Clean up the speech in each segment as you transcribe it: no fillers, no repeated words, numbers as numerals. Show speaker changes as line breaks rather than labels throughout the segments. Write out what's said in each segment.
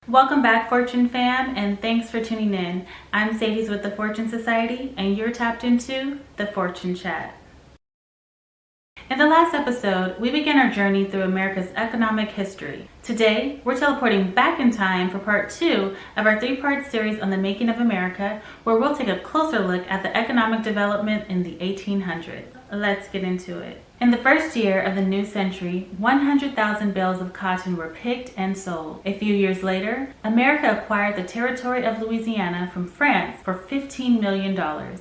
Welcome back, Fortune fam, and thanks for tuning in. I'm Sadie's with the Fortune Society, and you're tapped into the Fortune Chat. In the last episode, we began our journey through America's economic history. Today, we're teleporting back in time for part 2 of our 3-part series on the making of America, where we'll take a closer look at the economic development in the 1800s. Let's get into it. In the first year of the new century, 100,000 bales of cotton were picked and sold. A few years later, America acquired the territory of Louisiana from France for $15 million,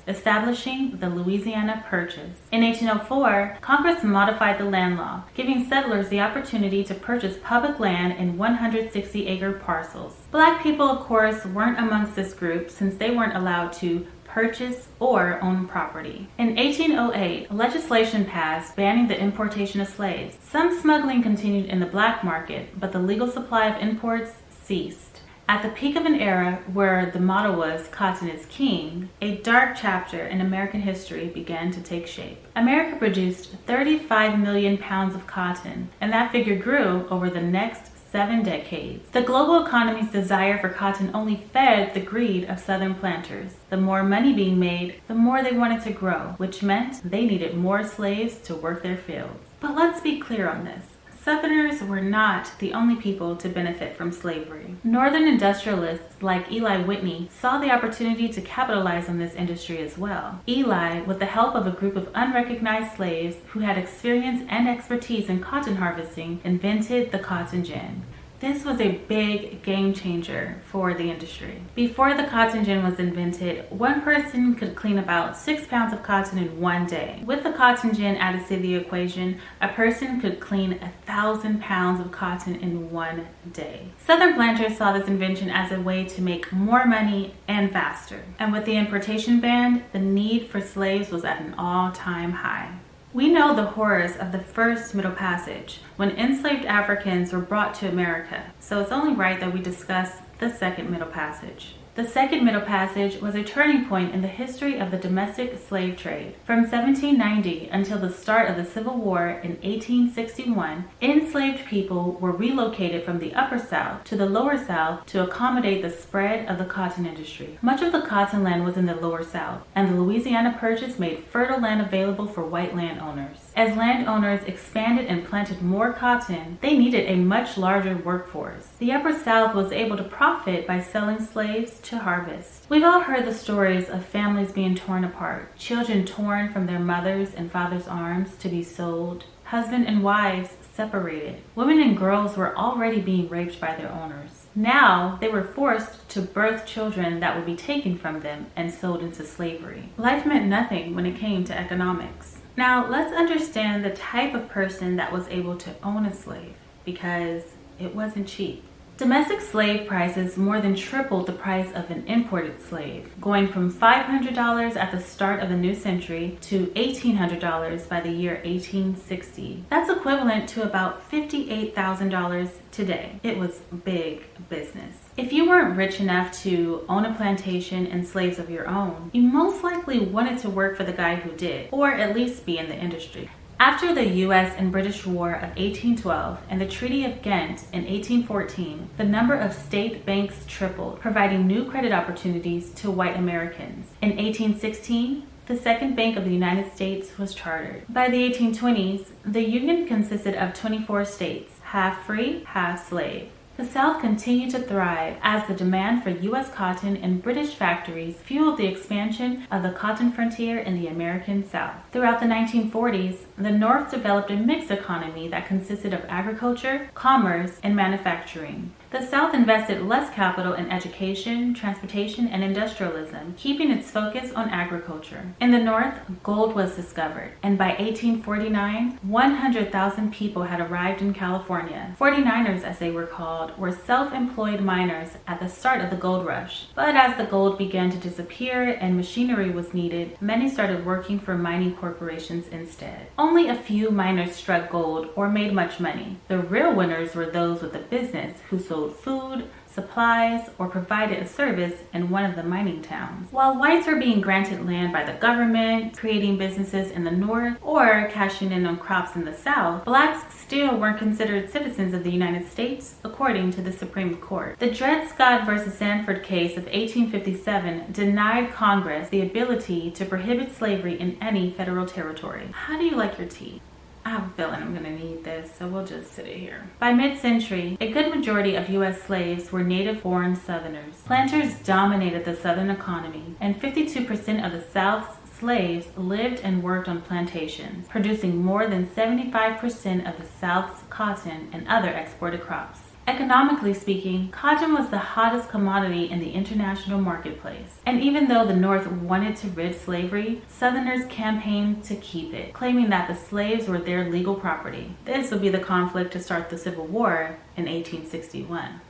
establishing the Louisiana Purchase. In 1804, Congress modified the land law, giving settlers the opportunity to purchase public land in 160-acre parcels. Black people, of course, weren't amongst this group since they weren't allowed to purchase or own property. In 1808, legislation passed banning the importation of slaves. Some smuggling continued in the black market, but the legal supply of imports ceased. At the peak of an era where the motto was "Cotton is King," a dark chapter in American history began to take shape. America produced 35 million pounds of cotton, and that figure grew over the next 7 decades. The global economy's desire for cotton only fed the greed of Southern planters. The more money being made, the more they wanted to grow, which meant they needed more slaves to work their fields. But let's be clear on this. Southerners were not the only people to benefit from slavery. Northern industrialists like Eli Whitney saw the opportunity to capitalize on this industry as well. Eli, with the help of a group of unrecognized slaves who had experience and expertise in cotton harvesting, invented the cotton gin. This was a big game changer for the industry. Before the cotton gin was invented, one person could clean about 6 pounds of cotton in one day. With the cotton gin added to the equation, a person could clean 1,000 pounds of cotton in one day. Southern planters saw this invention as a way to make more money and faster. And with the importation ban, the need for slaves was at an all-time high. We know the horrors of the first Middle Passage, when enslaved Africans were brought to America, so it's only right that we discuss the second Middle Passage. The second Middle Passage was a turning point in the history of the domestic slave trade. From 1790 until the start of the Civil War in 1861, enslaved people were relocated from the Upper South to the Lower South to accommodate the spread of the cotton industry. Much of the cotton land was in the Lower South, and the Louisiana Purchase made fertile land available for white landowners. As landowners expanded and planted more cotton, they needed a much larger workforce. The Upper South was able to profit by selling slaves to harvest. We've all heard the stories of families being torn apart, children torn from their mothers' and fathers' arms to be sold, husband and wives separated. Women and girls were already being raped by their owners. Now they were forced to birth children that would be taken from them and sold into slavery. Life meant nothing when it came to economics. Now let's understand the type of person that was able to own a slave, because it wasn't cheap. Domestic slave prices more than tripled the price of an imported slave, going from $500 at the start of the new century to $1,800 by the year 1860. That's equivalent to about $58,000 today. It was big business. If you weren't rich enough to own a plantation and slaves of your own, you most likely wanted to work for the guy who did, or at least be in the industry. After the U.S. and British War of 1812 and the Treaty of Ghent in 1814, the number of state banks tripled, providing new credit opportunities to white Americans. In 1816, the Second Bank of the United States was chartered. By the 1820s, the Union consisted of 24 states, half free, half slave. The South continued to thrive as the demand for U.S. cotton in British factories fueled the expansion of the cotton frontier in the American South. Throughout the 1940s, the North developed a mixed economy that consisted of agriculture, commerce, and manufacturing. The South invested less capital in education, transportation, and industrialism, keeping its focus on agriculture. In the North, gold was discovered, and by 1849, 100,000 people had arrived in California. 49ers, as they were called, were self-employed miners at the start of the gold rush. But as the gold began to disappear and machinery was needed, many started working for mining corporations instead. Only a few miners struck gold or made much money. The real winners were those with a business who sold food, supplies, supplies or provided a service in one of the mining towns. While whites were being granted land by the government, creating businesses in the north, or cashing in on crops in the south, blacks still weren't considered citizens of the United States, according to the Supreme Court. The Dred Scott versus Sanford case of 1857 denied Congress the ability to prohibit slavery in any federal territory. How do you like your tea? I have a feeling I'm going to need this, so we'll just sit it here. By mid-century, a good majority of U.S. slaves were native-born Southerners. Planters dominated the Southern economy, and 52% of the South's slaves lived and worked on plantations, producing more than 75% of the South's cotton and other exported crops. Economically speaking, cotton was the hottest commodity in the international marketplace. And even though the North wanted to rid slavery, Southerners campaigned to keep it, claiming that the slaves were their legal property. This would be the conflict to start the Civil War in 1861.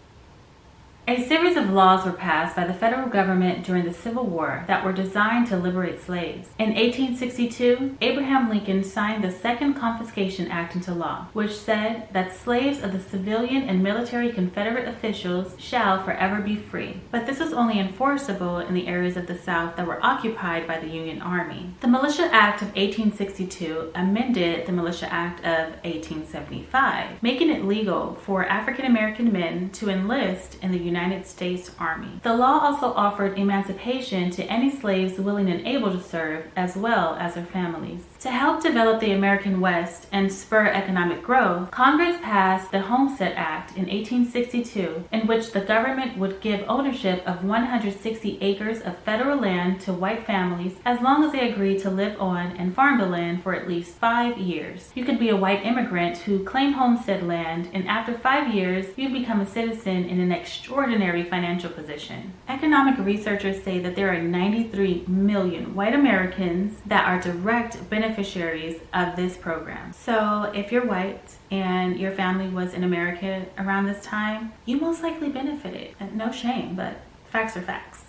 A series of laws were passed by the federal government during the Civil War that were designed to liberate slaves. In 1862, Abraham Lincoln signed the Second Confiscation Act into law, which said that slaves of the civilian and military Confederate officials shall forever be free. But this was only enforceable in the areas of the South that were occupied by the Union Army. The Militia Act of 1862 amended the Militia Act of 1875, making it legal for African American men to enlist in the United States Army. The law also offered emancipation to any slaves willing and able to serve, as well as their families. To help develop the American West and spur economic growth, Congress passed the Homestead Act in 1862, in which the government would give ownership of 160 acres of federal land to white families as long as they agreed to live on and farm the land for at least 5 years. You could be a white immigrant who claimed homestead land, and after 5 years, you'd become a citizen in an extraordinary financial position. Economic researchers say that there are 93 million white Americans that are direct beneficiaries of this program. So if you're white and your family was in America around this time, you most likely benefited. No shame, but facts are facts.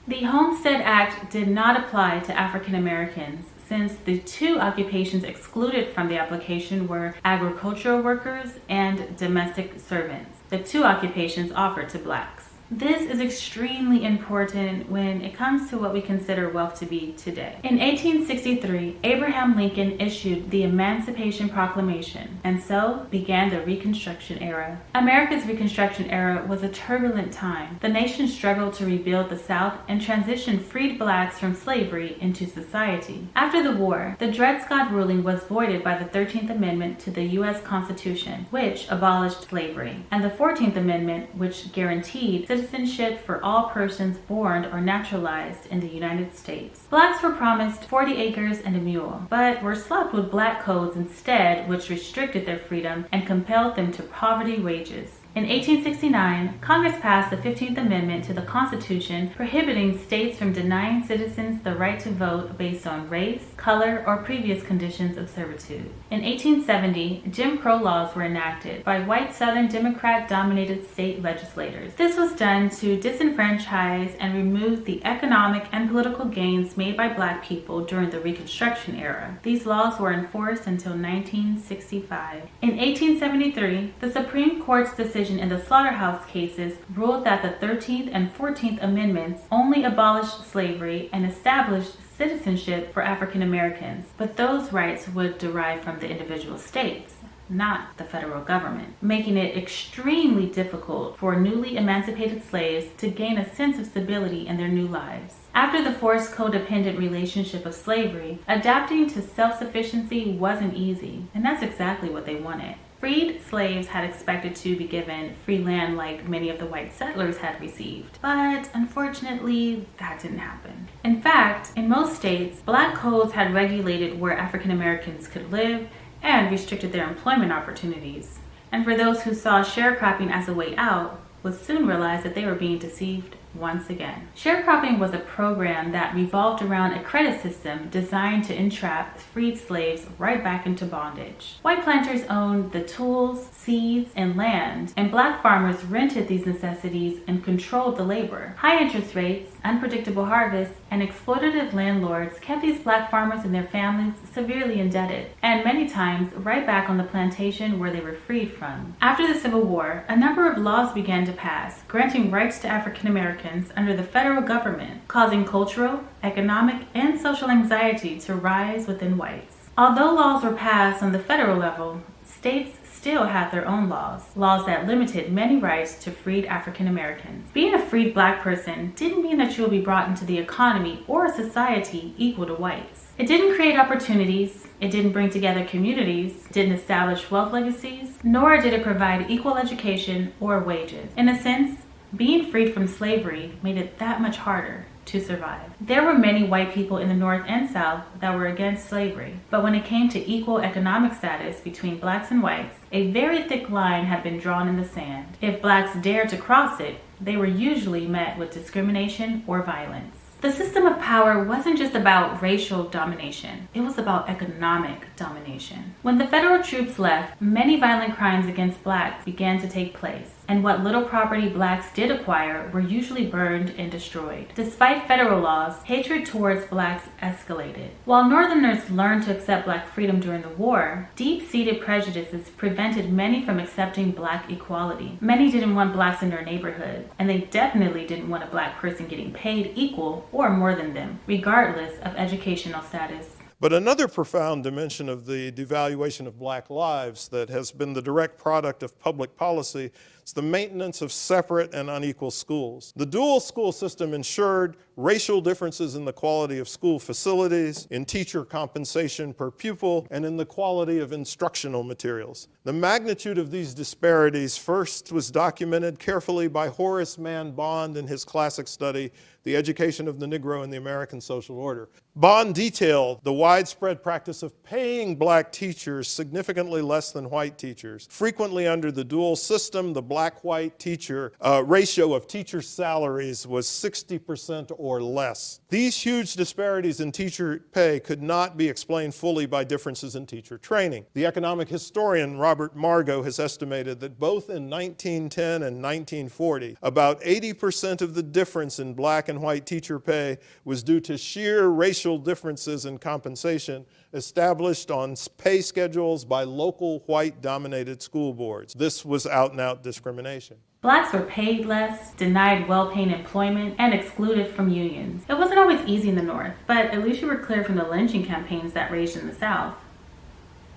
The Homestead Act did not apply to African Americans, since the two occupations excluded from the application were agricultural workers and domestic servants, the two occupations offered to blacks. This is extremely important when it comes to what we consider wealth to be today. In 1863, Abraham Lincoln issued the Emancipation Proclamation, and so began the Reconstruction Era. America's Reconstruction Era was a turbulent time. The nation struggled to rebuild the South and transition freed blacks from slavery into society. After the war, the Dred Scott ruling was voided by the 13th Amendment to the U.S. Constitution, which abolished slavery, and the 14th Amendment, which guaranteed citizenship for all persons born or naturalized in the United States. Blacks were promised 40 acres and a mule, but were slapped with black codes instead, which restricted their freedom and compelled them to poverty wages. In 1869, Congress passed the 15th Amendment to the Constitution, prohibiting states from denying citizens the right to vote based on race, color, or previous conditions of servitude. In 1870, Jim Crow laws were enacted by white Southern Democrat-dominated state legislators. This was done to disenfranchise and remove the economic and political gains made by black people during the Reconstruction Era. These laws were enforced until 1965. In 1873, the Supreme Court's decision in the slaughterhouse cases ruled that the 13th and 14th Amendments only abolished slavery and established citizenship for African Americans, but those rights would derive from the individual states, not the federal government, making it extremely difficult for newly emancipated slaves to gain a sense of stability in their new lives. After the forced codependent relationship of slavery, adapting to self-sufficiency wasn't easy, and that's exactly what they wanted. Freed slaves had expected to be given free land like many of the white settlers had received, but unfortunately, that didn't happen. In fact, in most states, black codes had regulated where African Americans could live and restricted their employment opportunities. And for those who saw sharecropping as a way out, would soon realize that they were being deceived once again. Sharecropping was a program that revolved around a credit system designed to entrap freed slaves right back into bondage. White planters owned the tools, seeds, and land, and black farmers rented these necessities and controlled the labor. High interest rates, unpredictable harvests, and exploitative landlords kept these black farmers and their families severely indebted, and many times right back on the plantation where they were freed from. After the Civil War, a number of laws began to to pass, granting rights to African Americans under the federal government, causing cultural, economic, and social anxiety to rise within whites. Although laws were passed on the federal level, states still had their own laws that limited many rights to freed African Americans. Being a freed black person didn't mean that you would be brought into the economy or a society equal to whites. It didn't create opportunities, it didn't bring together communities, didn't establish wealth legacies, nor did it provide equal education or wages. In a sense, being freed from slavery made it that much harder to survive. There were many white people in the North and South that were against slavery, but when it came to equal economic status between blacks and whites, a very thick line had been drawn in the sand. If blacks dared to cross it, they were usually met with discrimination or violence. The system of power wasn't just about racial domination, it was about economic domination. When the federal troops left, many violent crimes against blacks began to take place, and what little property blacks did acquire were usually burned and destroyed. Despite federal laws, hatred towards blacks escalated. While Northerners learned to accept black freedom during the war, deep-seated prejudices prevented many from accepting black equality. Many didn't want blacks in their neighborhoods, and they definitely didn't want a black person getting paid equal or more than them, regardless of educational status.
But another profound dimension of the devaluation of black lives that has been the direct product of public policy is the maintenance of separate and unequal schools. The dual school system ensured racial differences in the quality of school facilities, in teacher compensation per pupil, and in the quality of instructional materials. The magnitude of these disparities first was documented carefully by Horace Mann Bond in his classic study, The Education of the Negro in the American Social Order. Bond detailed the widespread practice of paying black teachers significantly less than white teachers. Frequently under the dual system, the black-white teacher ratio of teacher salaries was 60% or less. These huge disparities in teacher pay could not be explained fully by differences in teacher training. The economic historian Robert Margo has estimated that both in 1910 and 1940, about 80% of the difference in black and white teacher pay was due to sheer racial differences in compensation established on pay schedules by local white-dominated school boards. This was out-and-out discrimination.
Blacks were paid less, denied well-paid employment, and excluded from unions. It wasn't always easy in the North, but at least you were cleared from the lynching campaigns that raged in the South.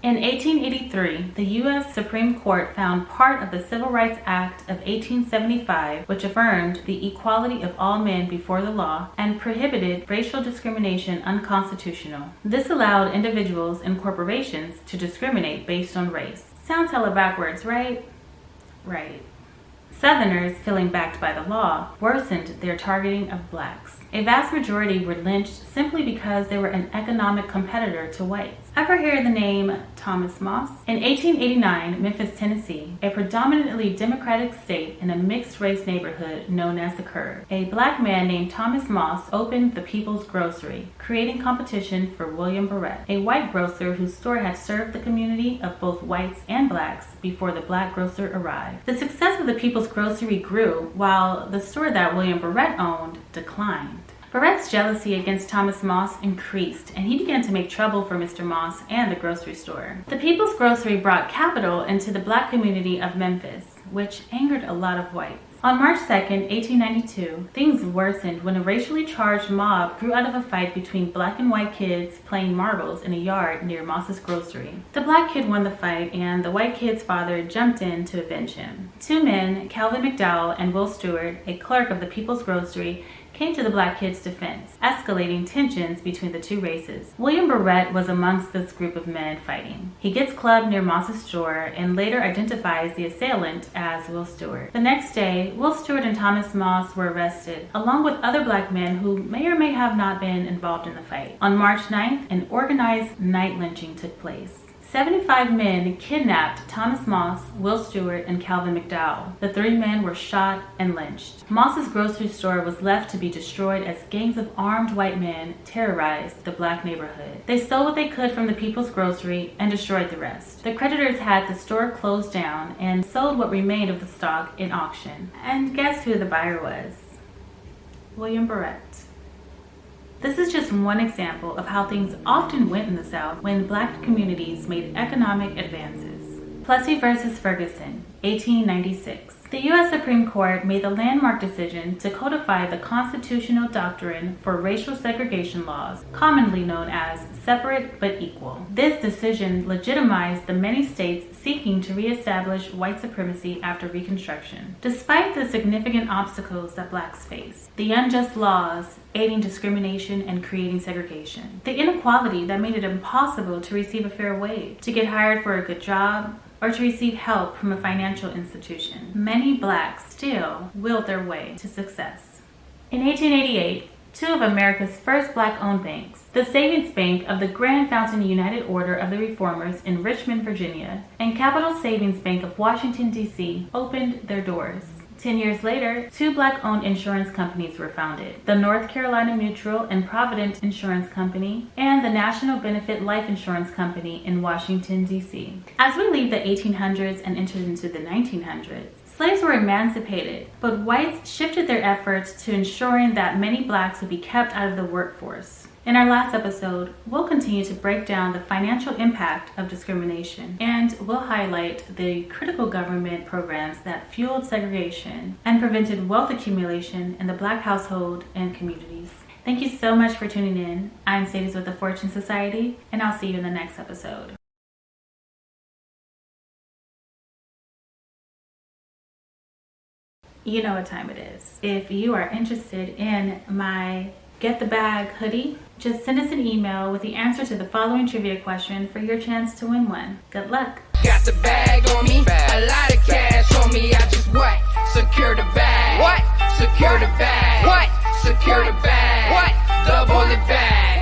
In 1883, the U.S. Supreme Court found part of the Civil Rights Act of 1875, which affirmed the equality of all men before the law and prohibited racial discrimination, unconstitutional. This allowed individuals and corporations to discriminate based on race. Sounds hella backwards, right? Right. Southerners, feeling backed by the law, worsened their targeting of blacks. A vast majority were lynched simply because they were an economic competitor to whites. Ever hear the name Thomas Moss? In 1889, Memphis, Tennessee, a predominantly Democratic state in a mixed-race neighborhood known as the Curve, a black man named Thomas Moss opened the People's Grocery, creating competition for William Barrett, a white grocer whose store had served the community of both whites and blacks before the black grocer arrived. The success of the People's Grocery grew while the store that William Barrett owned declined. Barrett's jealousy against Thomas Moss increased, and he began to make trouble for Mr. Moss and the grocery store. The People's Grocery brought capital into the black community of Memphis, which angered a lot of whites. On March 2nd, 1892, things worsened when a racially charged mob grew out of a fight between black and white kids playing marbles in a yard near Moss's grocery. The black kid won the fight, and the white kid's father jumped in to avenge him. Two men, Calvin McDowell and Will Stewart, a clerk of the People's Grocery, came to the black kid's defense, escalating tensions between the two races. William Barrett was amongst this group of men fighting. He gets clubbed near Moss's store and later identifies the assailant as Will Stewart. The next day, Will Stewart and Thomas Moss were arrested, along with other black men who may or may have not been involved in the fight. On March 9th, an organized night lynching took place. 75 men kidnapped Thomas Moss, Will Stewart, and Calvin McDowell. The three men were shot and lynched. Moss's grocery store was left to be destroyed as gangs of armed white men terrorized the black neighborhood. They stole what they could from the People's Grocery and destroyed the rest. The creditors had the store closed down and sold what remained of the stock in auction. And guess who the buyer was? William Barrett. This is just one example of how things often went in the South when black communities made economic advances. Plessy versus Ferguson, 1896. The U.S. Supreme Court made the landmark decision to codify the constitutional doctrine for racial segregation laws, commonly known as separate but equal. This decision legitimized the many states seeking to reestablish white supremacy after Reconstruction. Despite the significant obstacles that blacks face, the unjust laws aiding discrimination and creating segregation, the inequality that made it impossible to receive a fair wage, to get hired for a good job, or to receive help from a financial institution, many blacks still willed their way to success. In 1888, two of America's first black-owned banks, the Savings Bank of the Grand Fountain United Order of the Reformers in Richmond, Virginia, and Capital Savings Bank of Washington, D.C., opened their doors. 10 years later, two black-owned insurance companies were founded, the North Carolina Mutual and Provident Insurance Company and the National Benefit Life Insurance Company in Washington, D.C. As we leave the 1800s and enter into the 1900s, slaves were emancipated, but whites shifted their efforts to ensuring that many blacks would be kept out of the workforce. In our last episode, we'll continue to break down the financial impact of discrimination, and we'll highlight the critical government programs that fueled segregation and prevented wealth accumulation in the black household and communities. Thank you so much for tuning in. I'm Sadie with the Fortune Society, and I'll see you in the next episode. You know what time it is. If you are interested in my Get the Bag hoodie, just send us an email with the answer to the following trivia question for your chance to win one. Good luck.
Got the bag on me, a lot of cash on me. I just what? Secure the bag. What? Secure the bag. What? Secure the bag. What? Double the bag.